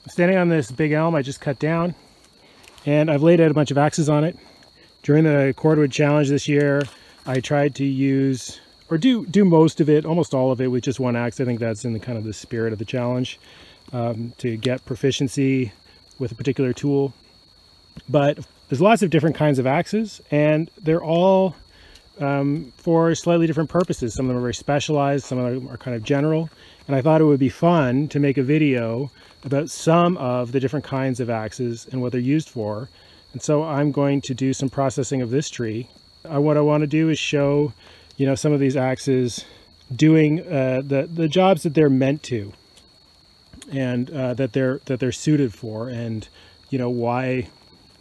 I'm standing on this big elm I just cut down, and I've laid out a bunch of axes on it. During the cordwood challenge this year, I tried to use, or do most of it, almost all of it, with just one axe. I think that's in the kind of the spirit of the challenge, to get proficiency with a particular tool. But there's lots of different kinds of axes, and they're all for slightly different purposes. Some of them are very specialized, some of them are kind of general. And I thought it would be fun to make a video about some of the different kinds of axes and what they're used for. And so I'm going to do some processing of this tree. What I want to do is show, you know, some of these axes doing the jobs that they're meant to, and that they're suited for, and you know why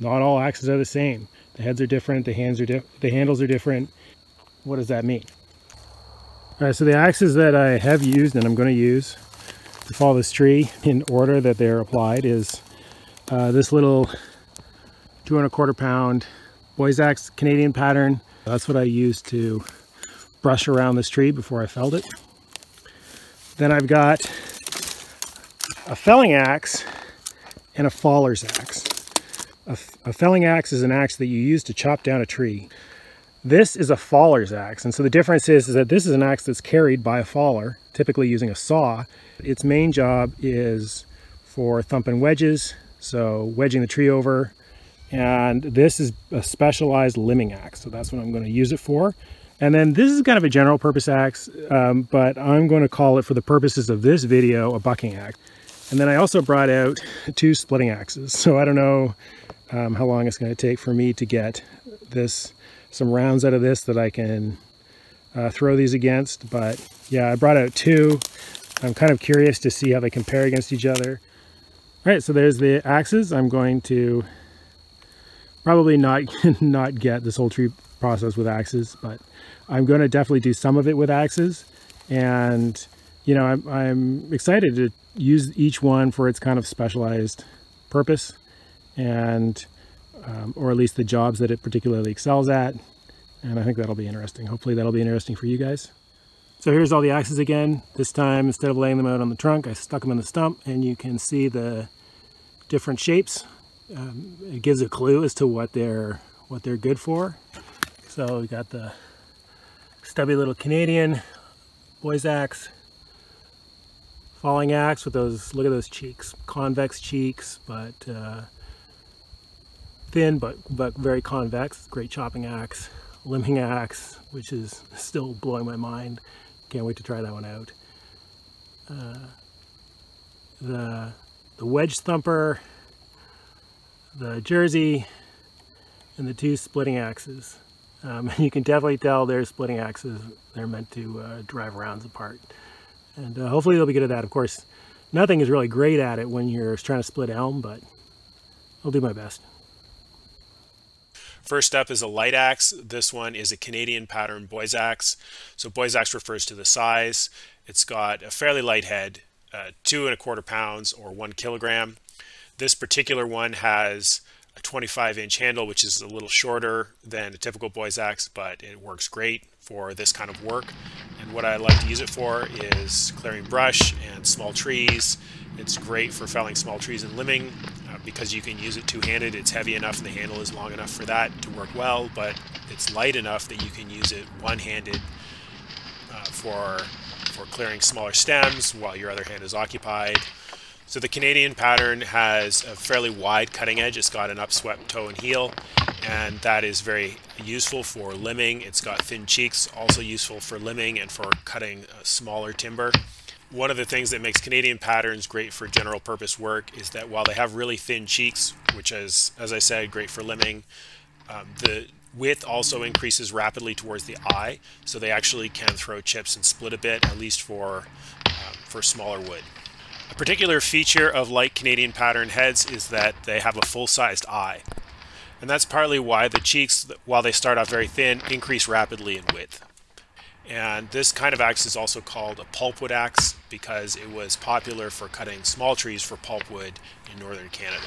not all axes are the same. The heads are different, the handles are different. What does that mean? All right, so the axes that I have used and I'm going to use to follow this tree in order that they're applied is this little 2 1/4 pound boy's axe Canadian pattern. That's what I used to brush around this tree before I felled it. Then I've got a felling axe and a faller's axe. A felling axe is an axe that you use to chop down a tree. This is a faller's axe, and so the difference is that this is an axe that's carried by a faller, typically using a saw. Its main job is for thumping wedges, so wedging the tree over, and this is a specialized limbing axe, so that's what I'm going to use it for. And then this is kind of a general purpose axe, but I'm going to call it, for the purposes of this video, a bucking axe. And then I also brought out 2 splitting axes, so I don't know how long it's going to take for me to get some rounds out of this that I can throw these against. But yeah, I brought out 2. I'm kind of curious to see how they compare against each other. All right, so there's the axes. I'm going to probably not get this whole tree process with axes, but I'm going to definitely do some of it with axes. And you know, I'm excited to use each one for its kind of specialized purpose, and or at least the jobs that it particularly excels at. And I think that'll be interesting. Hopefully that'll be interesting for you guys. So here's all the axes again. This time, instead of laying them out on the trunk, I stuck them in the stump, and you can see the different shapes. It gives a clue as to what they're good for. So we got the stubby little Canadian boy's axe, falling axe with those, look at those cheeks, convex cheeks, but thin but very convex. Great chopping axe. Limbing axe, which is still blowing my mind. Can't wait to try that one out. The wedge thumper, the jersey, and the 2 splitting axes. You can definitely tell they're splitting axes. They're meant to drive rounds apart. And hopefully they'll be good at that. Of course, nothing is really great at it when you're trying to split elm, but I'll do my best. First up is a light axe. This one is a Canadian pattern boy's axe. So boy's axe refers to the size. It's got a fairly light head, 2 1/4 pounds or 1 kilogram. This particular one has a 25-inch handle, which is a little shorter than a typical boy's axe, but it works great for this kind of work. And what I like to use it for is clearing brush and small trees. It's great for felling small trees and limbing because you can use it two-handed. It's heavy enough and the handle is long enough for that to work well, but it's light enough that you can use it one-handed for clearing smaller stems while your other hand is occupied. So the Canadian pattern has a fairly wide cutting edge. It's got an upswept toe and heel, and that is very useful for limbing. It's got thin cheeks, also useful for limbing and for cutting smaller timber. One of the things that makes Canadian patterns great for general purpose work is that while they have really thin cheeks, which is, as I said, great for limbing, the width also increases rapidly towards the eye, so they actually can throw chips and split a bit, at least for smaller wood. A particular feature of light Canadian pattern heads is that they have a full-sized eye, and that's partly why the cheeks, while they start off very thin, increase rapidly in width. And this kind of axe is also called a pulpwood axe because it was popular for cutting small trees for pulpwood in northern Canada.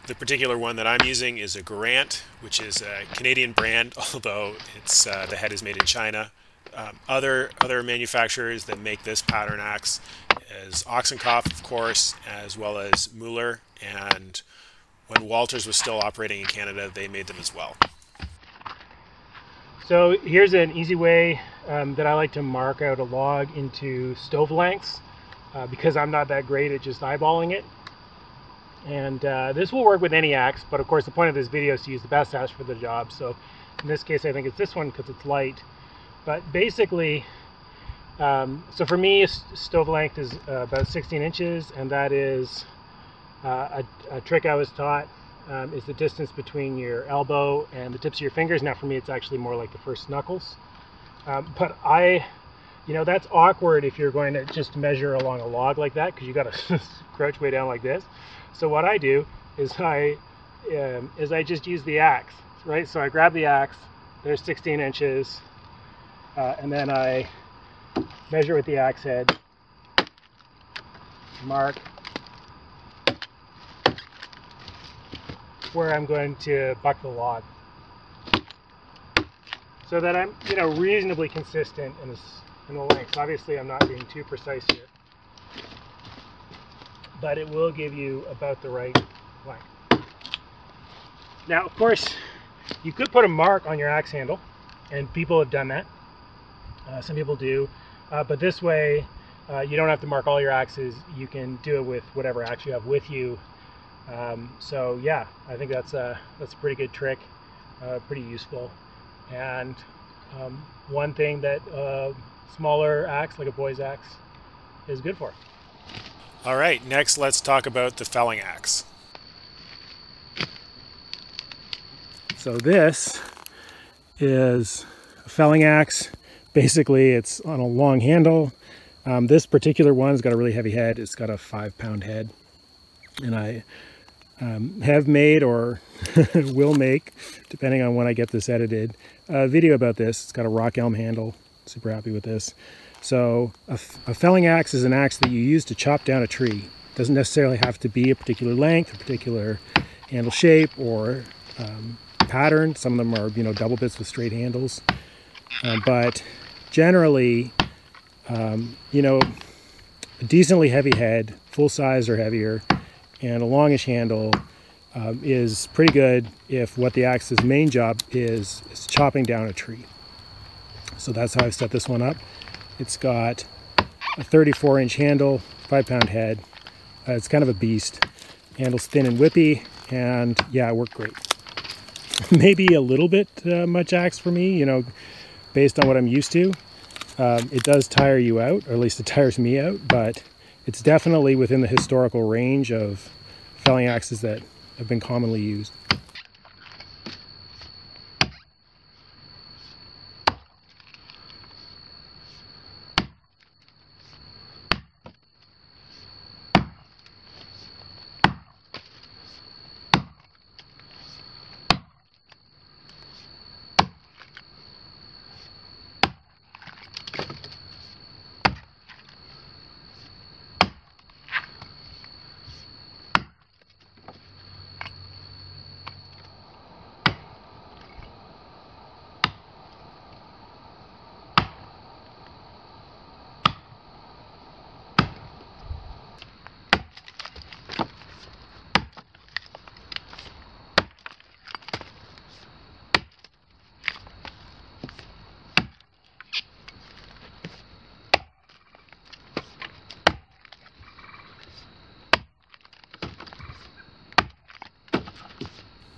The particular one that I'm using is a Garant, which is a Canadian brand, although it's the head is made in China. Other manufacturers that make this pattern axe is Oxenkopf, of course, as well as Mueller, and when Walters was still operating in Canada, they made them as well. So here's an easy way that I like to mark out a log into stove lengths because I'm not that great at just eyeballing it. And this will work with any axe, but of course the point of this video is to use the best axe for the job. So in this case I think it's this one because it's light. But basically, so for me stove length is about 16 inches, and that is a trick I was taught is the distance between your elbow and the tips of your fingers. Now for me it's actually more like the first knuckles. But that's awkward if you're going to just measure along a log like that, because you got to crouch way down like this. So what I do is I just use the axe, right? So I grab the axe, there's 16 inches, and then I measure with the axe head, mark where I'm going to buck the log, so that I'm reasonably consistent in the lengths. Obviously I'm not being too precise here, but it will give you about the right length. Now of course you could put a mark on your axe handle, and people have done that. Some people do, but this way you don't have to mark all your axes. You can do it with whatever axe you have with you. So yeah, I think that's a pretty good trick, pretty useful, and one thing that smaller axe like a boy's axe is good for. All right, next let's talk about the felling axe. So this is a felling axe. Basically it's on a long handle. This particular one's got a really heavy head. It's got a 5-pound head, and I have made or will make, depending on when I get this edited, a video about this. It's got a rock elm handle. Super happy with this. So a felling axe is an axe that you use to chop down a tree. It doesn't necessarily have to be a particular length, a particular handle shape, or pattern. Some of them are double bits with straight handles, but generally a decently heavy head, full size or heavier, and a longish handle is pretty good if what the axe's main job is chopping down a tree. So that's how I've set this one up. It's got a 34-inch handle, 5-pound head. It's kind of a beast. Handle's thin and whippy, and yeah, it worked great. Maybe a little bit much axe for me, based on what I'm used to. It does tire you out, or at least it tires me out, but it's definitely within the historical range of felling axes that have been commonly used.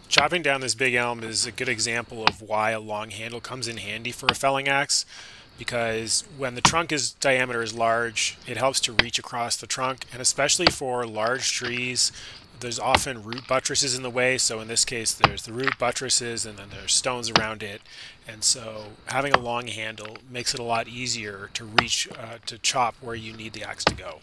Chopping down this big elm is a good example of why a long handle comes in handy for a felling axe, because when the trunk diameter is large, it helps to reach across the trunk, and especially for large trees, there's often root buttresses in the way. So in this case there's the root buttresses, and then there's stones around it, and so having a long handle makes it a lot easier to reach to chop where you need the axe to go.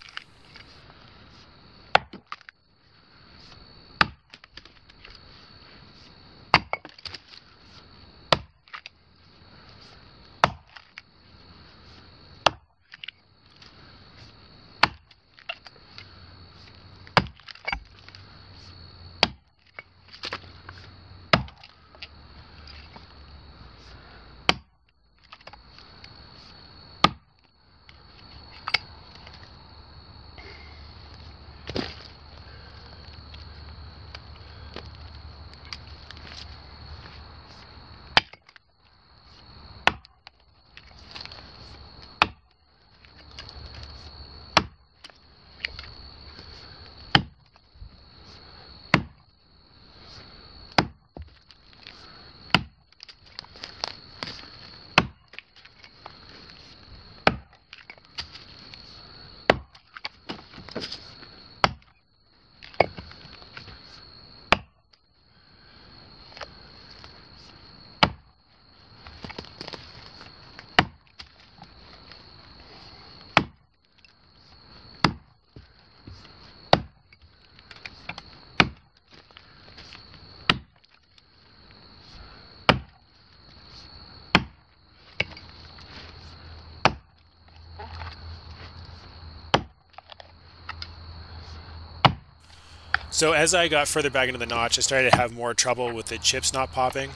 So as I got further back into the notch, I started to have more trouble with the chips not popping.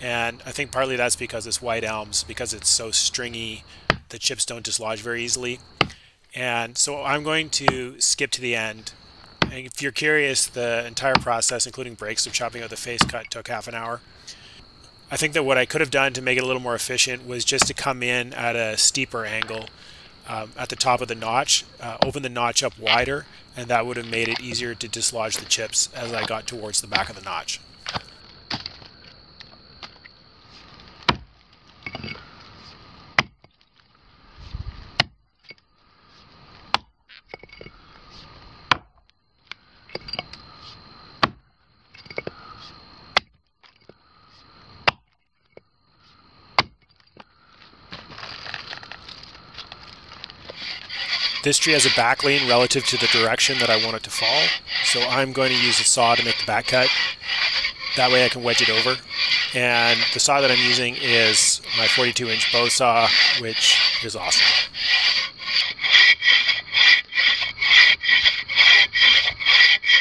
And I think partly that's because this white elms, because it's so stringy, the chips don't dislodge very easily. And so I'm going to skip to the end. And if you're curious, the entire process, including breaks of chopping out the face cut, took half an hour. I think that what I could have done to make it a little more efficient was just to come in at a steeper angle at the top of the notch, open the notch up wider, and that would have made it easier to dislodge the chips as I got towards the back of the notch. This tree has a back lean relative to the direction that I want it to fall, so I'm going to use a saw to make the back cut. That way I can wedge it over. And the saw that I'm using is my 42-inch bow saw, which is awesome.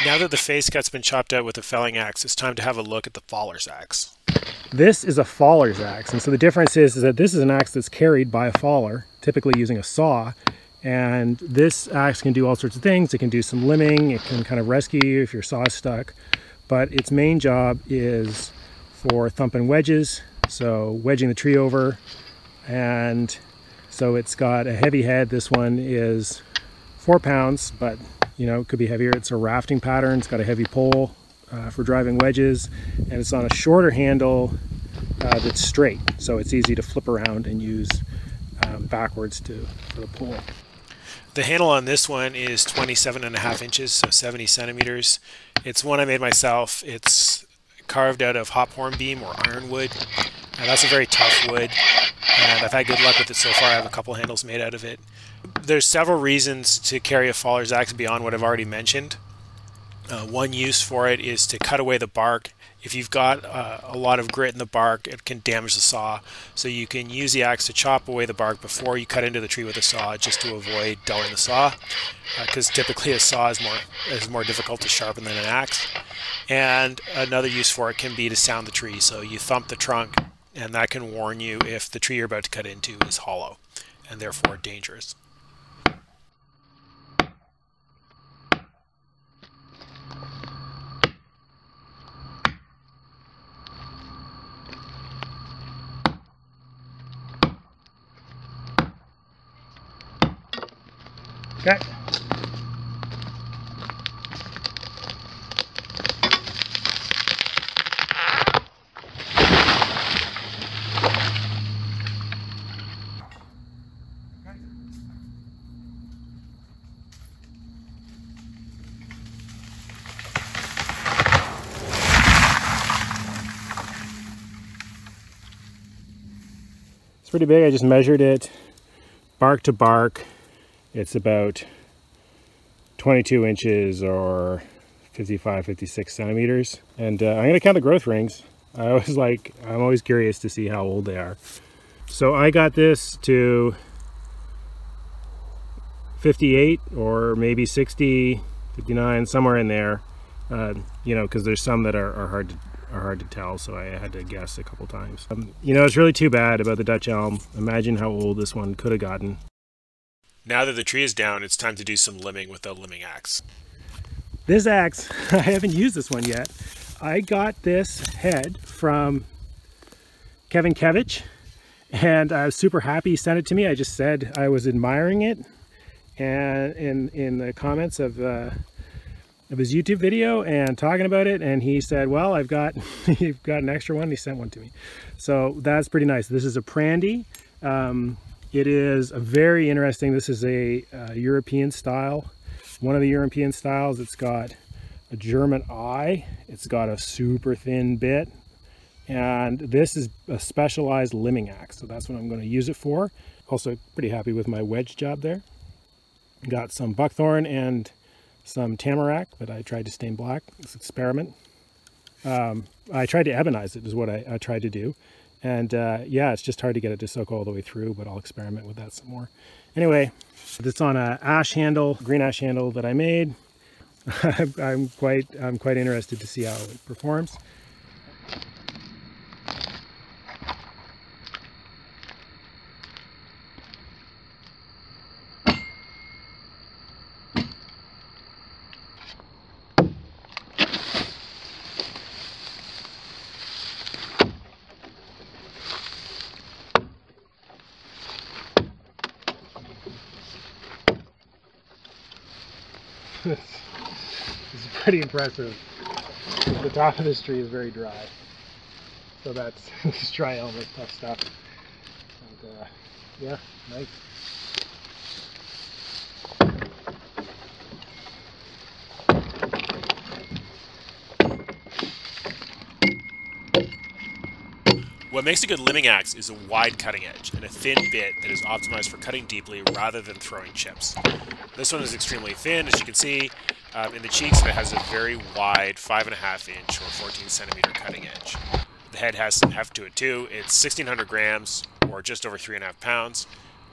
Now that the face cut's been chopped out with a felling axe, it's time to have a look at the faller's axe. This is a faller's axe, and so the difference is that this is an axe that's carried by a faller, typically using a saw. And this axe can do all sorts of things. It can do some limbing, it can kind of rescue you if your saw is stuck, but its main job is for thumping wedges, so wedging the tree over. And so it's got a heavy head. This one is 4 pounds, but you know, it could be heavier. It's a rafting pattern. It's got a heavy pole for driving wedges, and it's on a shorter handle that's straight, so it's easy to flip around and use backwards for the pull. The handle on this one is 27.5 inches, so 70 centimeters. It's one I made myself. It's carved out of hop horn beam or ironwood, and that's a very tough wood, and I've had good luck with it so far. I have a couple handles made out of it. There's several reasons to carry a faller's axe beyond what I've already mentioned. One use for it is to cut away the bark. If you've got a lot of grit in the bark, it can damage the saw. So you can use the axe to chop away the bark before you cut into the tree with a saw, just to avoid dulling the saw, because typically a saw is more difficult to sharpen than an axe. And another use for it can be to sound the tree. So you thump the trunk, and that can warn you if the tree you're about to cut into is hollow and therefore dangerous. Okay. It's pretty big. I just measured it bark to bark. It's about 22 inches or 55, 56 centimeters. And I'm going to count the growth rings. I'm always curious to see how old they are. So I got this to 58 or maybe 60, 59, somewhere in there. You know, because there's some that are hard to tell, so I had to guess a couple times. You know, it's really too bad about the Dutch elm. Imagine how old this one could have gotten. Now that the tree is down, it's time to do some limbing with the limbing axe. This axe, I haven't used this one yet. I got this head from Kevin Kevich, and I was super happy he sent it to me. I just said I was admiring it, and in the comments of his YouTube video and talking about it, and he said, well, you've got an extra one. He sent one to me, so that's pretty nice. This is a Prandy. It is a very interesting, this is a European style, one of the European styles. It's got a German eye, it's got a super thin bit, and this is a specialized limbing axe, so that's what I'm going to use it for. Also pretty happy with my wedge job there. Got some buckthorn and some tamarack that I tried to stain black. This experiment. I tried to ebonize it is what I tried to do. And yeah, it's just hard to get it to soak all the way through, but I'll experiment with that some more. Anyway, it's on a ash handle, green ash handle that I made. I'm quite interested to see how it performs. It's pretty impressive. The top of this tree is very dry, so that's this dry elm is tough stuff. And yeah, nice. What makes a good limbing axe is a wide cutting edge and a thin bit that is optimized for cutting deeply rather than throwing chips. This one is extremely thin, as you can see. In the cheeks, it has a very wide 5.5 inch or 14 centimeter cutting edge. The head has some heft to it too. It's 1,600 grams or just over 3.5 pounds.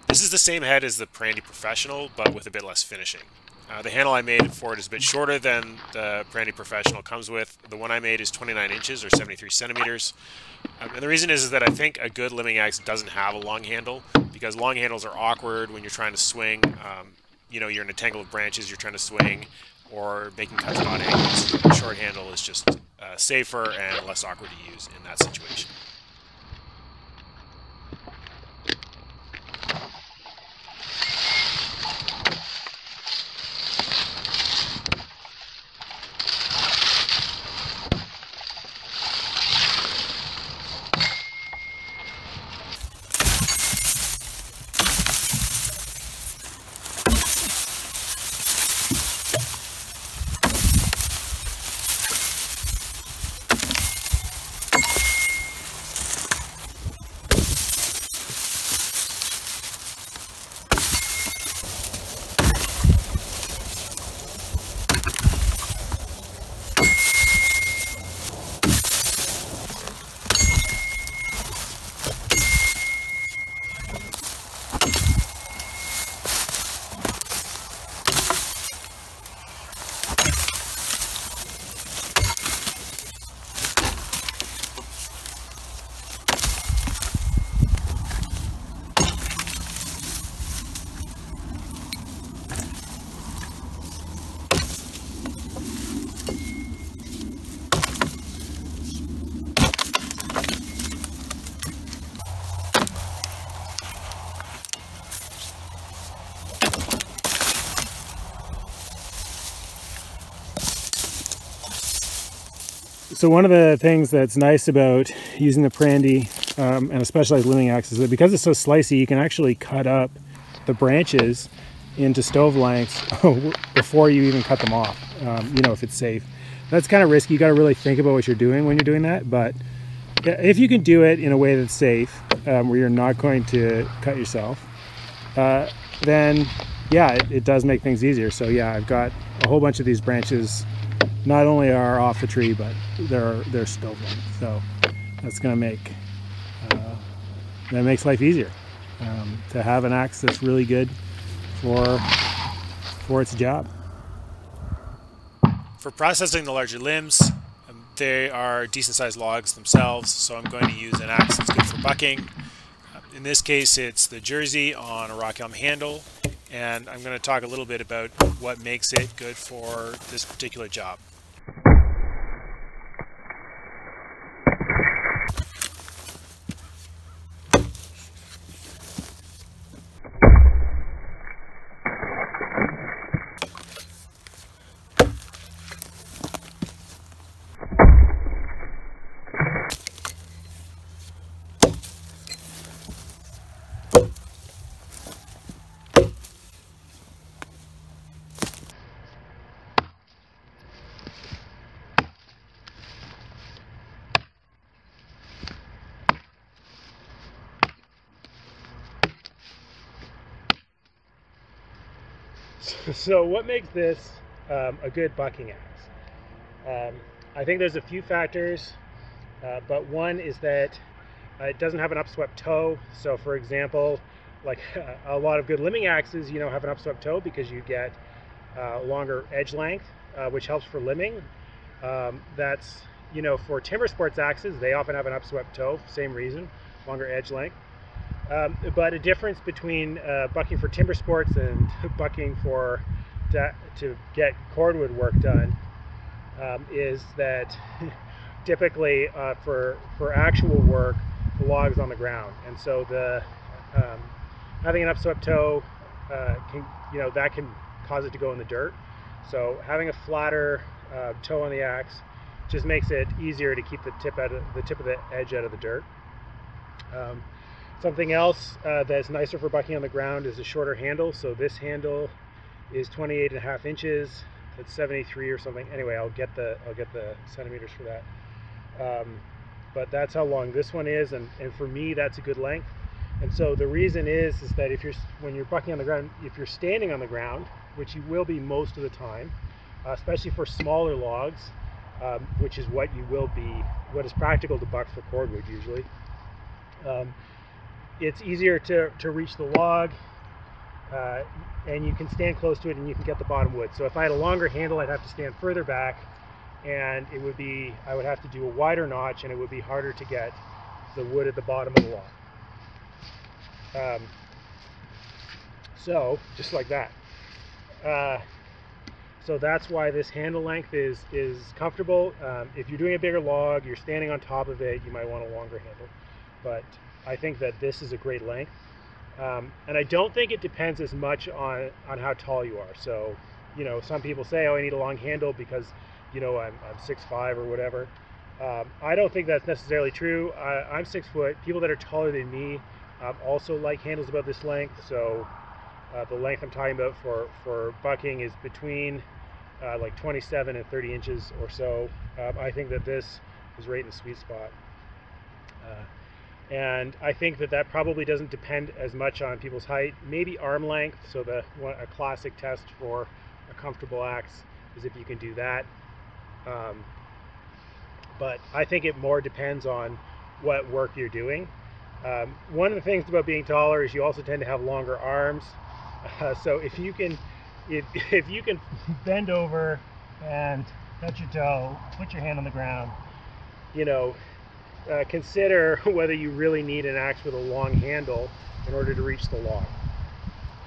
This is the same head as the Prandy Professional, but with a bit less finishing. The handle I made for it is a bit shorter than the Prandy Professional comes with. The one I made is 29 inches or 73 centimeters. And the reason is that I think a good limbing axe doesn't have a long handle, because long handles are awkward when you're trying to swing. You know, you're in a tangle of branches, you're trying to swing, or making cuts at odd angles. A short handle is just safer and less awkward to use in that situation. So one of the things that's nice about using the Prandy and a specialized limbing axe is that because it's so slicey, you can actually cut up the branches into stove lengths before you even cut them off, you know, if it's safe. That's kind of risky. You got to really think about what you're doing when you're doing that, but if you can do it in a way that's safe, where you're not going to cut yourself, then yeah, it does make things easier. So yeah, I've got a whole bunch of these branches. Not only are off the tree, but they're stove length. So that's going to make that makes life easier to have an axe that's really good for its job. For processing the larger limbs, they are decent sized logs themselves, so I'm going to use an axe that's good for bucking. In this case, it's the Jersey on a rock elm handle, and I'm going to talk a little bit about what makes it good for this particular job. So what makes this a good bucking axe? I think there's a few factors, but one is that it doesn't have an upswept toe. So for example, like a lot of good limbing axes, you know, have an upswept toe because you get longer edge length which helps for limbing. That's, you know, for timber sports axes, they often have an upswept toe, same reason, longer edge length. But a difference between bucking for timber sports and bucking for to get cordwood work done is that typically for actual work, the log's on the ground, and so the having an upswept toe can, you know, that can cause it to go in the dirt. So having a flatter toe on the axe just makes it easier to keep the tip of the edge out of the dirt. Something else that's nicer for bucking on the ground is a shorter handle. So this handle is 28.5 inches. It's 73 or something. Anyway, I'll get the centimeters for that. But that's how long this one is, and for me that's a good length. And so the reason is that when you're bucking on the ground, if you're standing on the ground, which you will be most of the time, especially for smaller logs, which is what is practical to buck for cordwood usually. It's easier to reach the log, and you can stand close to it and you can get the bottom wood. So if I had a longer handle, I'd have to stand further back, and I would have to do a wider notch, and it would be harder to get the wood at the bottom of the log. So just like that. So that's why this handle length is comfortable. If you're doing a bigger log, you're standing on top of it, you might want a longer handle. But I think that this is a great length. And I don't think it depends as much on how tall you are. So, you know, some people say, oh, I need a long handle because, you know, I'm 6'5" or whatever. I don't think that's necessarily true. I'm 6 foot. People that are taller than me also like handles about this length. So the length I'm talking about for bucking is between like 27 and 30 inches or so. I think that this is right in the sweet spot. And I think that probably doesn't depend as much on people's height. Maybe arm length. So a classic test for a comfortable axe is if you can do that. But I think it more depends on what work you're doing. One of the things about being taller is you also tend to have longer arms. So if you can bend over and touch your toe, put your hand on the ground, you know, consider whether you really need an axe with a long handle in order to reach the log.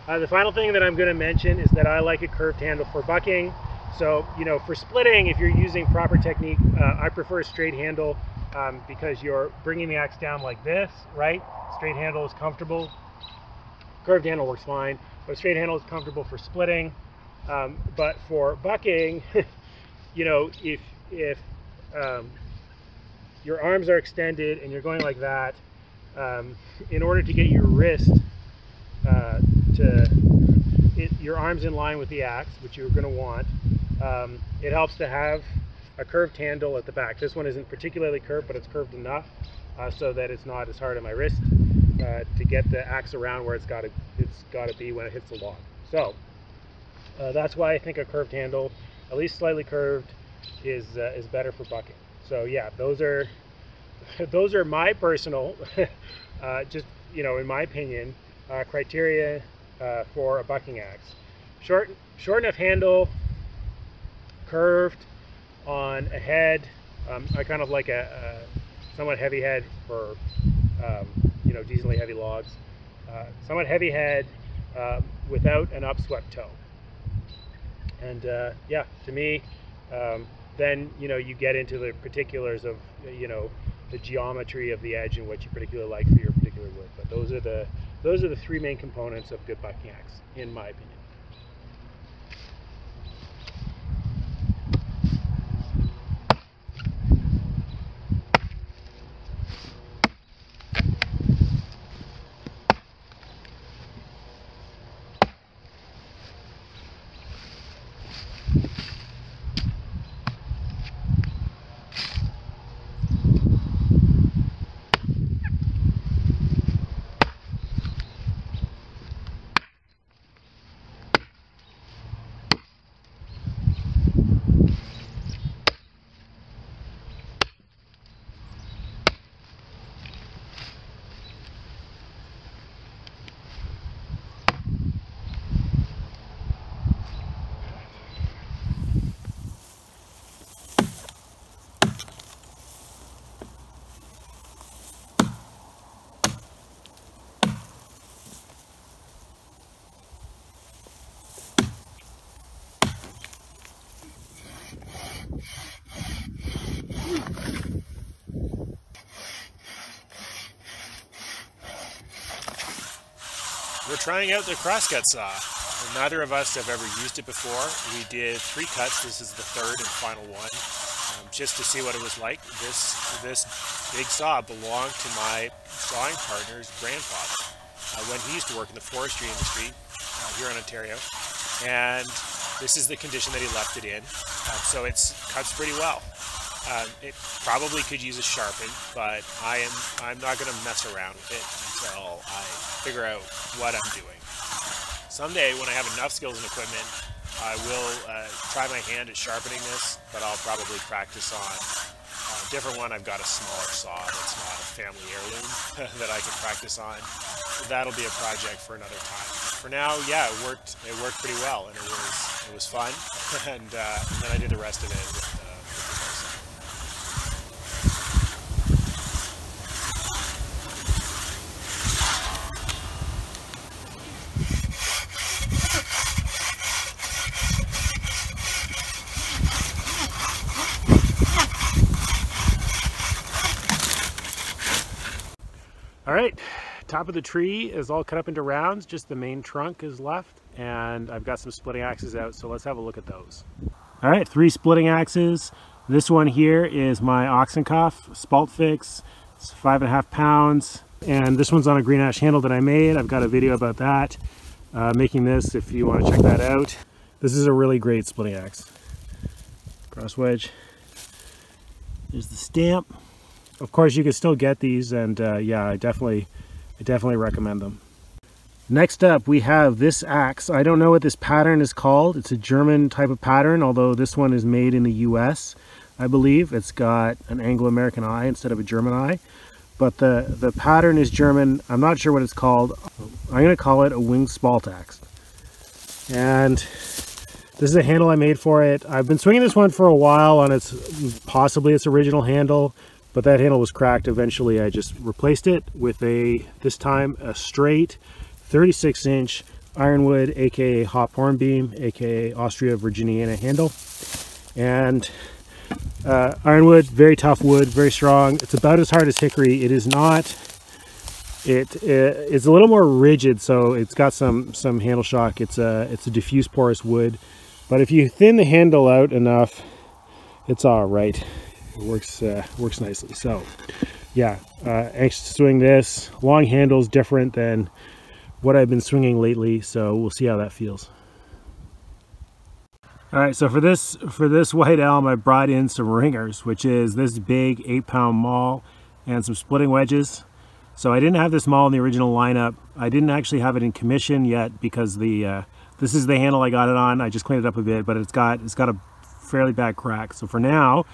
The final thing that I'm going to mention is that I like a curved handle for bucking. So, you know, for splitting, if you're using proper technique, I prefer a straight handle because you're bringing the axe down like this, right? Straight handle is comfortable. Curved handle works fine, but a straight handle is comfortable for splitting. But for bucking, you know, if your arms are extended and you're going like that, in order to get your wrist your arms in line with the axe, which you're going to want, it helps to have a curved handle at the back. This one isn't particularly curved, but it's curved enough so that it's not as hard on my wrist to get the axe around where it's got to be when it hits the log. So that's why I think a curved handle, at least slightly curved, is better for bucking. So yeah, those are my personal, just, you know, in my opinion, criteria for a bucking axe. Short enough handle, curved on a head. I kind of like a somewhat heavy head for you know, decently heavy logs. Somewhat heavy head without an upswept toe. And yeah, to me, then, you know, you get into the particulars of, you know, the geometry of the edge and what you particularly like for your particular wood. But those are the three main components of good bucking axe, in my opinion. we're trying out the crosscut saw. Neither of us have ever used it before. We did 3 cuts. This is the 3rd and final one, just to see what it was like. This big saw belonged to my sawing partner's grandfather when he used to work in the forestry industry here in Ontario, and this is the condition that he left it in. So it cuts pretty well. It probably could use a sharpen, but I'm not going to mess around with it until I figure out what I'm doing. Someday, when I have enough skills and equipment, I will try my hand at sharpening this, but I'll probably practice on a different one. I've got a smaller saw that's not a family heirloom that I can practice on. That'll be a project for another time. For now, yeah, it worked pretty well, and it was fun, and then I did the rest of it with the bowsaw. All right, top of the tree is all cut up into rounds, just the main trunk is left, and I've got some splitting axes out, so let's have a look at those. All right, 3 splitting axes. This one here is my oxen cuff, spalt fix. It's 5.5 pounds, and this one's on a green ash handle that I made. I've got a video about that, making this if you want to check that out. This is a really great splitting axe. Cross wedge. There's the stamp. Of course, you can still get these, and yeah, I definitely recommend them. Next up, we have this axe. I don't know what this pattern is called. It's a German type of pattern, although this one is made in the US, I believe. It's got an Anglo-American eye instead of a German eye, but the pattern is German. I'm not sure what it's called. I'm going to call it a winged spalt axe. And this is a handle I made for it. I've been swinging this one for a while on possibly its original handle, but that handle was cracked. Eventually I just replaced it with this time a straight 36-inch ironwood, aka hop hornbeam, aka Austria Virginiana handle. And ironwood, very tough wood, very strong. It's about as hard as hickory. It is not. It's a little more rigid, so it's got some handle shock. It's a diffuse porous wood, but if you thin the handle out enough, it's all right. It works nicely. So yeah, anxious to swing this. Long handles, different than what I've been swinging lately, so we'll see how that feels. All right, so for this white elm, I brought in some ringers, which is this big 8-pound maul and some splitting wedges. So I didn't have this maul in the original lineup. I didn't actually have it in commission yet because this is the handle I got it on. I just cleaned it up a bit, but it's got a fairly bad crack. So for now,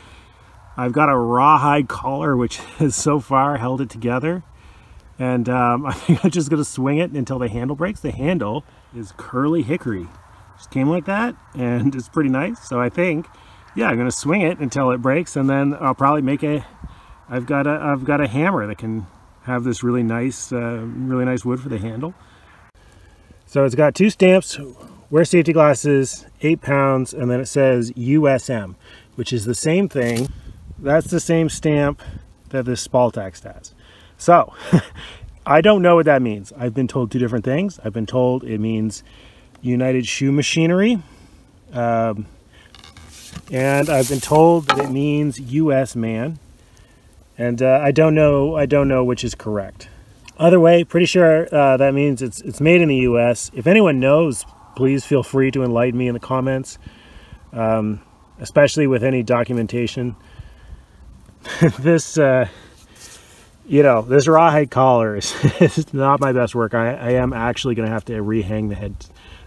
I've got a rawhide collar, which has so far held it together. And I think I'm just going to swing it until the handle breaks. The handle is curly hickory. Just came like that, and it's pretty nice. So I think, yeah, I'm going to swing it until it breaks, and then I'll probably make I've got a hammer that can have this really nice wood for the handle. So it's got 2 stamps, wear safety glasses, 8 pounds, and then it says USM, which is the same thing. That's the same stamp that this spalt axe has. So I don't know what that means. I've been told 2 different things. I've been told it means United Shoe Machinery, and I've been told that it means US man, and I don't know which is correct. Either way, pretty sure that means it's made in the US. If anyone knows, please feel free to enlighten me in the comments, especially with any documentation. This you know, this rawhide collar is not my best work. I am actually going to have to rehang the head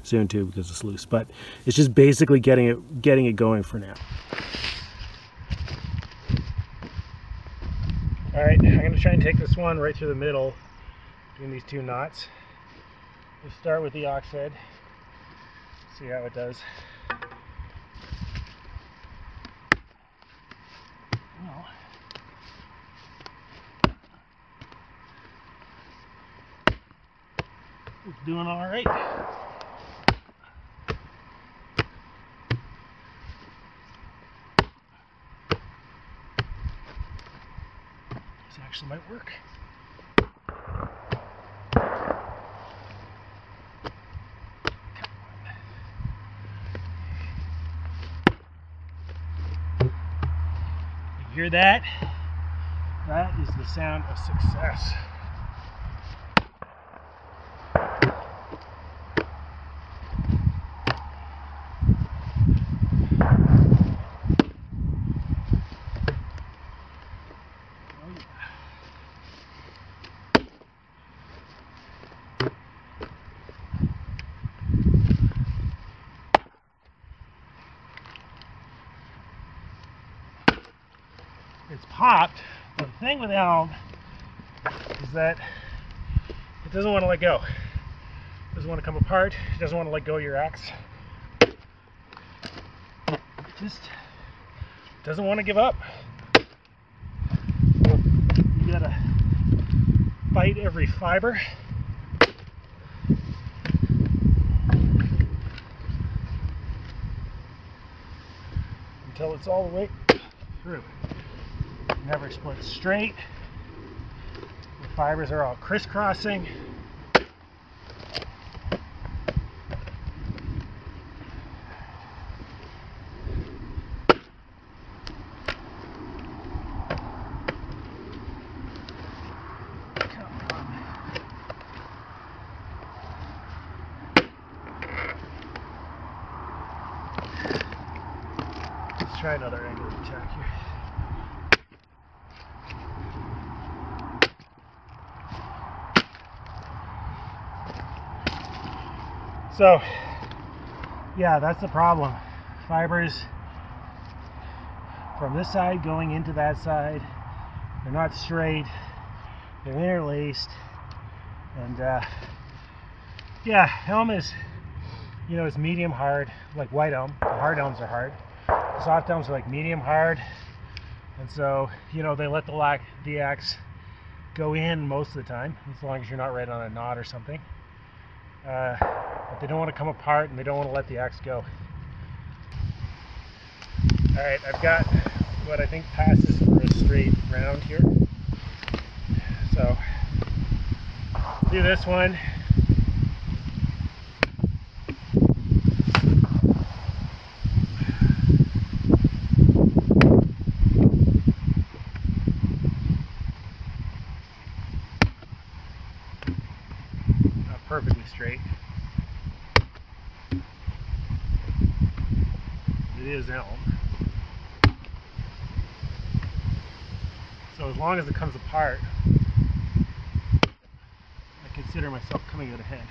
soon too because it's loose, but it's just basically getting it going for now. All right, I'm going to try and take this one right through the middle between these 2 knots. We'll start with the ox head, see how it does. Well, it's doing all right. This actually might work. hear that? That is the sound of success. It's popped. The thing with elm is that it doesn't want to let go. It doesn't want to come apart. It doesn't want to let go of your axe. It just doesn't want to give up. You gotta fight every fiber. Until it's all the way through. Never split straight. The fibers are all crisscrossing. Let's try another angle of attack here. So, yeah, that's the problem. Fibers from this side going into that side, they're not straight, they're interlaced, and yeah, elm is, you know, it's medium hard, like white elm. The hard elms are hard. The soft elms are like medium hard, and so, you know, they let the axe go in most of the time, as long as you're not right on a knot or something. But they don't want to come apart, and they don't want to let the axe go. Alright, I've got what I think passes for a straight round here. So, we'll do this one. Not perfectly straight. It is elm. So as long as it comes apart, I consider myself coming out ahead.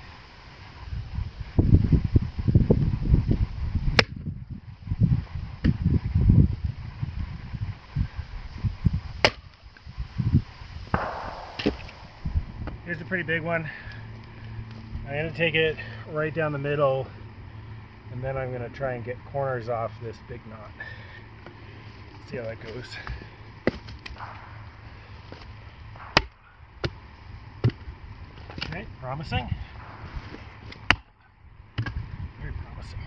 Here's a pretty big one. I'm going to take it right down the middle, and then I'm going to try and get corners off this big knot. See how that goes. Okay, promising. Very promising.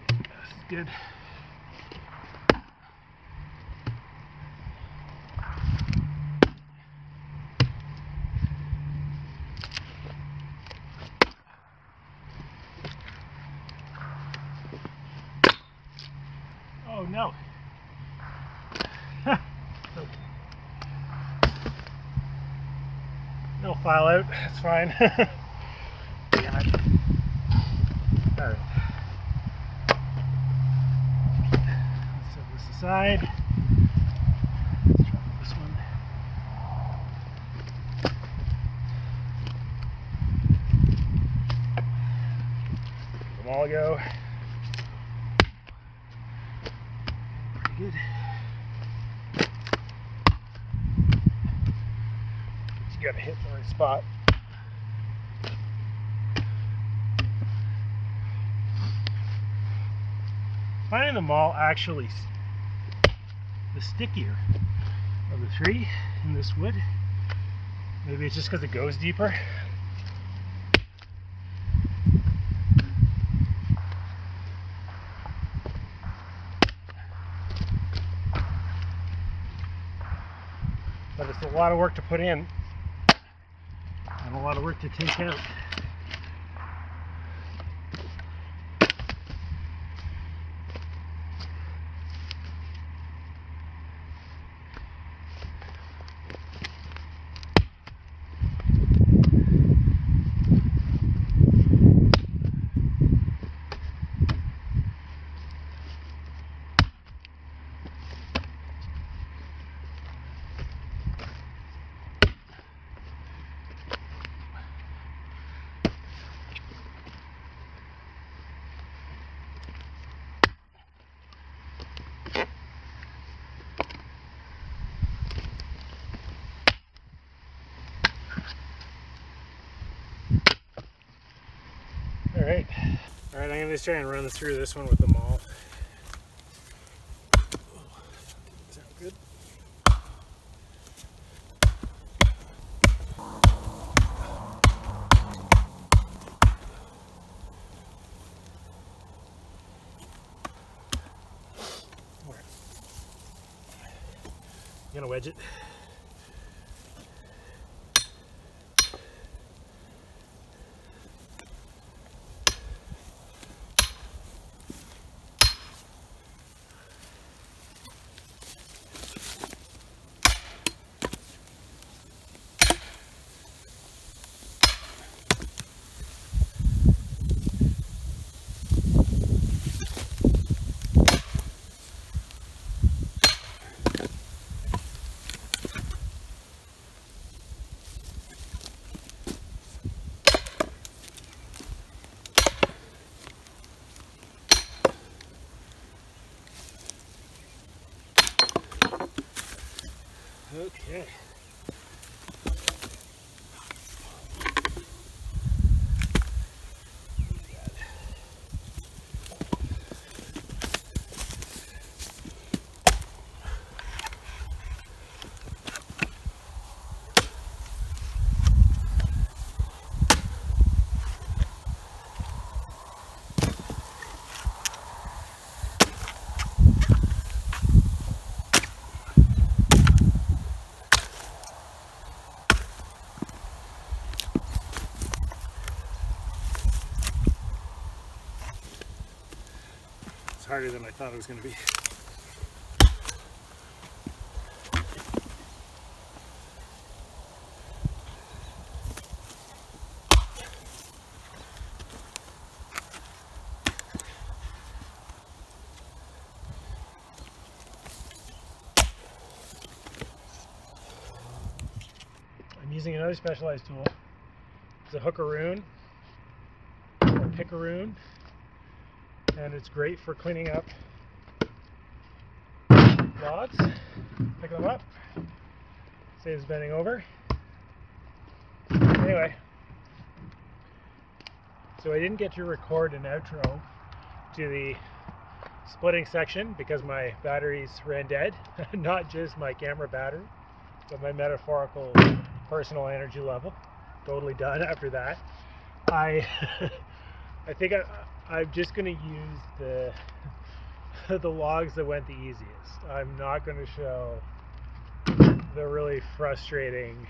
This is good. Oh no. It'll file out, it's fine. Damn it. Alright. Let's set this aside. Let's try this one. Let them all go. Good. You gotta hit the right spot. Finding the maul actually the stickier of the three in this wood. Maybe it's just because it goes deeper. But it's a lot of work to put in, and have a lot of work to take out. Alright, I'm going to just try and run through this one with the maul. Sound good? Alright. I'm going to wedge it. Okay. It's harder than I thought it was going to be. I'm using another specialized tool. It's a hickory or Pickaroon. And it's great for cleaning up logs, picking them up, saves bending over. Anyway, so I didn't get to record an outro to the splitting section because my batteries ran dead, not just my camera battery, but my metaphorical personal energy level. Totally done after that. I think I'm just going to use the logs that went the easiest. I'm not going to show the really frustrating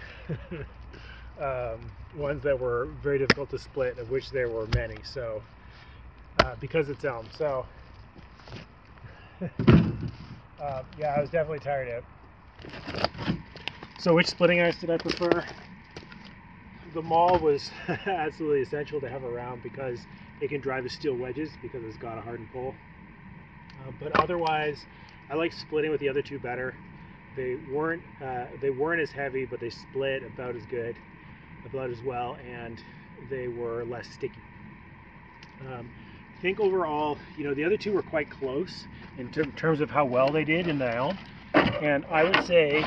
ones that were very difficult to split, of which there were many. So because it's elm. So yeah, I was definitely tired out. So which splitting axe did I prefer? The maul was absolutely essential to have around because it can drive the steel wedges because it's got a hardened pole. But otherwise, I like splitting with the other two better. They weren't as heavy, but they split about as good, about as well, and they were less sticky. I think overall, you know, the other two were quite close in terms of how well they did in the elm, and I would say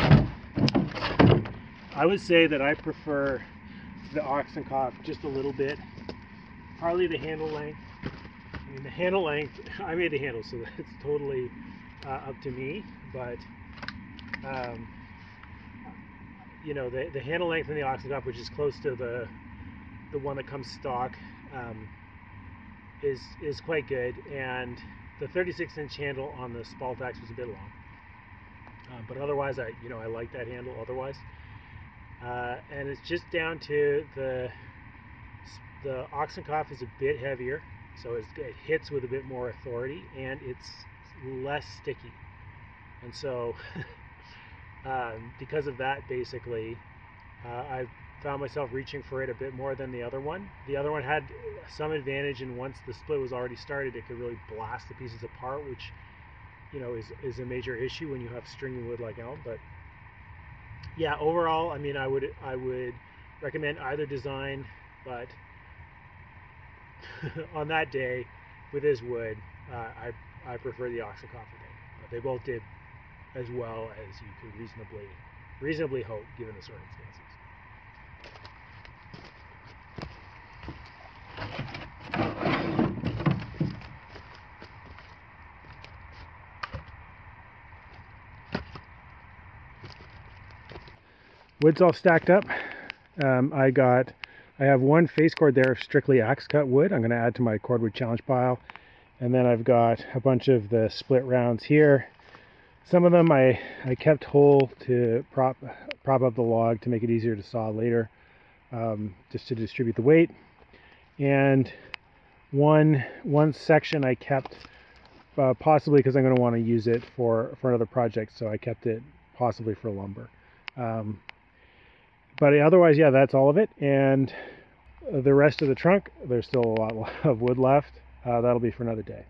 that I prefer the ox and cock just a little bit. Partly the handle length. I mean, the handle length, I made the handle, so that's totally up to me, but you know, the handle length in the ox and cock, which is close to the one that comes stock, is quite good, and the 36-inch handle on the Spaltax was a bit long, but otherwise I like that handle otherwise. and it's just down to the Oxenkoff is a bit heavier, so it hits with a bit more authority, and it's less sticky. And so because of that, basically, I found myself reaching for it a bit more than the other one. The other one had some advantage, and once the split was already started, it could really blast the pieces apart, which, you know, is a major issue when you have stringy wood like elm. But yeah, overall, I mean, I would recommend either design, but on that day with this wood, I prefer the Oxenkoff today. They both did as well as you could reasonably hope given the circumstances. Wood's all stacked up. I have one face cord there of strictly axe cut wood. I'm going to add to my cordwood challenge pile. And then I've got a bunch of the split rounds here. Some of them I kept whole to prop up the log to make it easier to saw later, just to distribute the weight. And one section I kept possibly because I'm going to want to use it for another project, so I kept it possibly for lumber. But otherwise, yeah, that's all of it. And the rest of the trunk, there's still a lot of wood left. That'll be for another day.